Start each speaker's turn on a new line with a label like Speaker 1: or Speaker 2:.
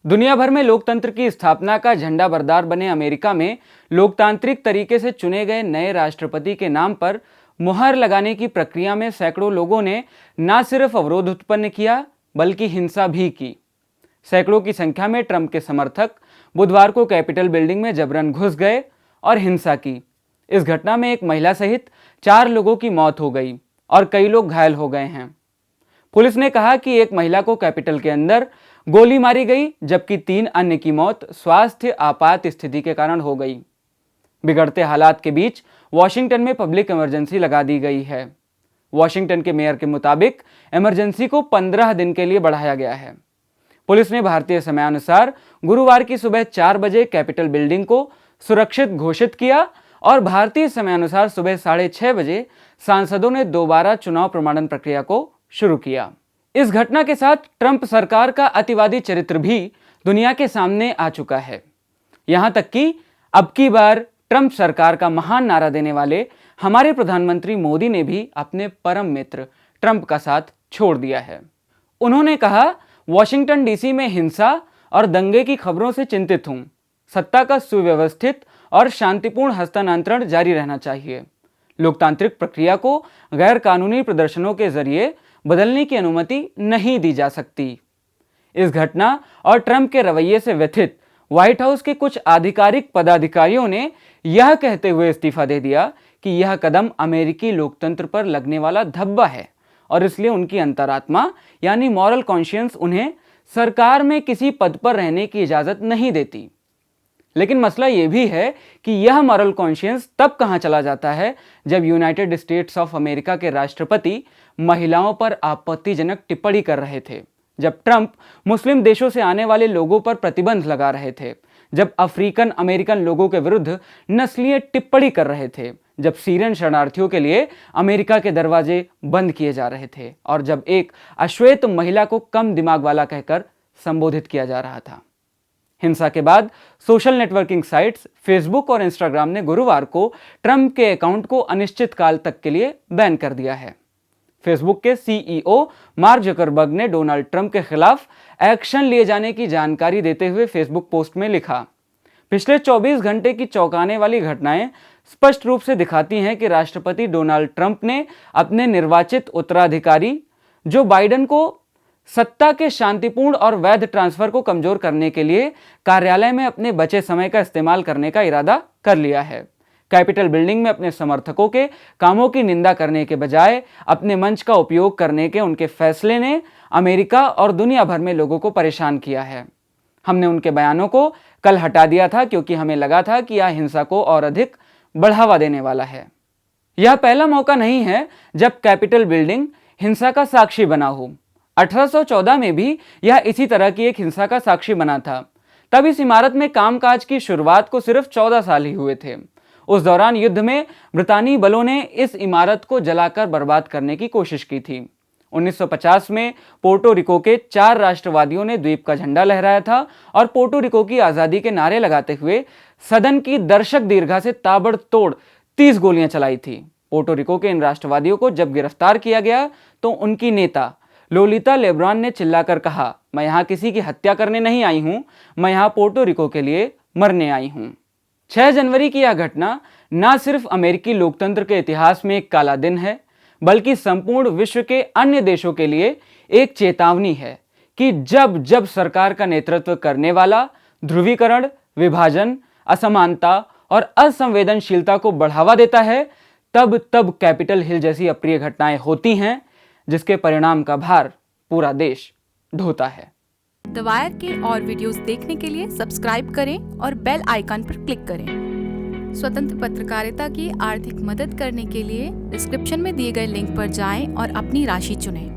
Speaker 1: दुनिया भर में लोकतंत्र की स्थापना का झंडा बरदार बने अमेरिका में लोकतांत्रिक तरीके से चुने गए नए राष्ट्रपति के नाम पर मुहर लगाने की प्रक्रिया में सैकड़ों लोगों ने न सिर्फ अवरोध उत्पन्न किया बल्कि हिंसा भी की। सैकड़ों की संख्या में ट्रंप के समर्थक बुधवार को कैपिटल बिल्डिंग में जबरन घुस गए और हिंसा की। इस घटना में एक महिला सहित 4 लोगों की मौत हो गई और कई लोग घायल हो गए हैं। पुलिस ने कहा कि एक महिला को कैपिटल के अंदर गोली मारी गई जबकि 3 अन्य की मौत स्वास्थ्य आपात स्थिति के कारण हो गई। बिगड़ते हालात के बीच वॉशिंगटन में पब्लिक इमरजेंसी लगा दी गई है। वॉशिंगटन के मेयर के मुताबिक इमरजेंसी को 15 दिन के लिए बढ़ाया गया है। पुलिस ने भारतीय समयानुसार गुरुवार की सुबह 4 बजे कैपिटल बिल्डिंग को सुरक्षित घोषित किया और भारतीय समयानुसार सुबह 6:30 बजे सांसदों ने दोबारा चुनाव प्रमाणन प्रक्रिया को शुरू किया। इस घटना के साथ ट्रंप सरकार का अतिवादी चरित्र भी दुनिया के सामने आ चुका है। यहां तक कि अब की बार ट्रंप सरकार का महान नारा देने वाले हमारे प्रधानमंत्री मोदी ने भी अपने परम मित्र ट्रंप का साथ छोड़ दिया है। उन्होंने कहा, वॉशिंगटन डीसी में हिंसा और दंगे की खबरों से चिंतित हूं। सत्ता का सुव्यवस्थित और शांतिपूर्ण हस्तांतरण जारी रहना चाहिए। लोकतांत्रिक प्रक्रिया को गैर कानूनी प्रदर्शनों के जरिए बदलने की अनुमति नहीं दी जा सकती। इस घटना और ट्रंप के रवैये से व्यथित व्हाइट हाउस के कुछ आधिकारिक पदाधिकारियों ने यह कहते हुए इस्तीफा दे दिया कि यह कदम अमेरिकी लोकतंत्र पर लगने वाला धब्बा है और इसलिए उनकी अंतरात्मा यानी मॉरल कॉन्शियंस उन्हें सरकार में किसी पद पर रहने की इजाजत नहीं देती। लेकिन मसला यह भी है कि यह मॉरल कॉन्शियंस तब कहां चला जाता है जब यूनाइटेड स्टेट्स ऑफ अमेरिका के राष्ट्रपति महिलाओं पर आपत्तिजनक टिप्पणी कर रहे थे, जब ट्रंप मुस्लिम देशों से आने वाले लोगों पर प्रतिबंध लगा रहे थे, जब अफ्रीकन अमेरिकन लोगों के विरुद्ध नस्लीय टिप्पणी कर रहे थे, जब सीरियन शरणार्थियों के लिए अमेरिका के दरवाजे बंद किए जा रहे थे और जब एक अश्वेत महिला को कम दिमाग वाला कहकर संबोधित किया जा रहा था। हिंसा के बाद सोशल नेटवर्किंग साइट्स फेसबुक और इंस्टाग्राम ने गुरुवार को ट्रंप के अकाउंट को अनिश्चित काल तक के लिए बैन कर दिया है। फेसबुक के सीईओ मार्क जकरबर्ग ने डोनाल्ड ट्रंप के खिलाफ एक्शन लिए जाने की जानकारी देते हुए फेसबुक पोस्ट में लिखा, पिछले 24 घंटे की चौंकाने वाली घटनाएं स्पष्ट रूप से दिखाती हैं कि राष्ट्रपति डोनाल्ड ट्रंप ने अपने निर्वाचित उत्तराधिकारी जो बाइडेन को सत्ता के शांतिपूर्ण और वैध ट्रांसफर को कमजोर करने के लिए कार्यालय में अपने बचे समय का इस्तेमाल करने का इरादा कर लिया है। कैपिटल बिल्डिंग में अपने समर्थकों के कामों की निंदा करने के बजाय अपने मंच का उपयोग करने के उनके फैसले ने अमेरिका और दुनिया भर में लोगों को परेशान किया है। हमने उनके बयानों को कल हटा दिया था क्योंकि हमें लगा था कि यह हिंसा को और अधिक बढ़ावा देने वाला है। यह पहला मौका नहीं है जब कैपिटल बिल्डिंग हिंसा का साक्षी बना हो। 1814 में भी यह इसी तरह की एक हिंसा का साक्षी बना था। तब इस इमारत में कामकाज की शुरुआत को सिर्फ 14 साल ही हुए थे। उस दौरान युद्ध में ब्रितानी बलों ने इस इमारत को जलाकर बर्बाद करने की कोशिश की थी। 1950 में पोर्टो रिको के 4 राष्ट्रवादियों ने द्वीप का झंडा लहराया था और पोर्टो रिको की आजादी के नारे लगाते हुए सदन की दर्शक दीर्घा से ताबड़तोड़ 30 गोलियां चलाई थी। पोर्टो रिको के इन राष्ट्रवादियों को जब गिरफ्तार किया गया तो उनकी नेता लोलिता लेब्रान ने चिल्लाकर कहा, मैं यहां किसी की हत्या करने नहीं आई हूं, मैं यहां पोर्टो रिको के लिए मरने आई हूं। 6 जनवरी की यह घटना न सिर्फ अमेरिकी लोकतंत्र के इतिहास में एक काला दिन है बल्कि संपूर्ण विश्व के अन्य देशों के लिए एक चेतावनी है कि जब जब सरकार का नेतृत्व करने वाला ध्रुवीकरण, विभाजन, असमानता और असंवेदनशीलता को बढ़ावा देता है, तब तब कैपिटल हिल जैसी अप्रिय घटनाएं होती हैं जिसके परिणाम का भार पूरा देश ढोता है।
Speaker 2: द वायर के और वीडियोस देखने के लिए सब्सक्राइब करें और बेल आइकन पर क्लिक करें। स्वतंत्र पत्रकारिता की आर्थिक मदद करने के लिए डिस्क्रिप्शन में दिए गए लिंक पर जाएं और अपनी राशि चुनें।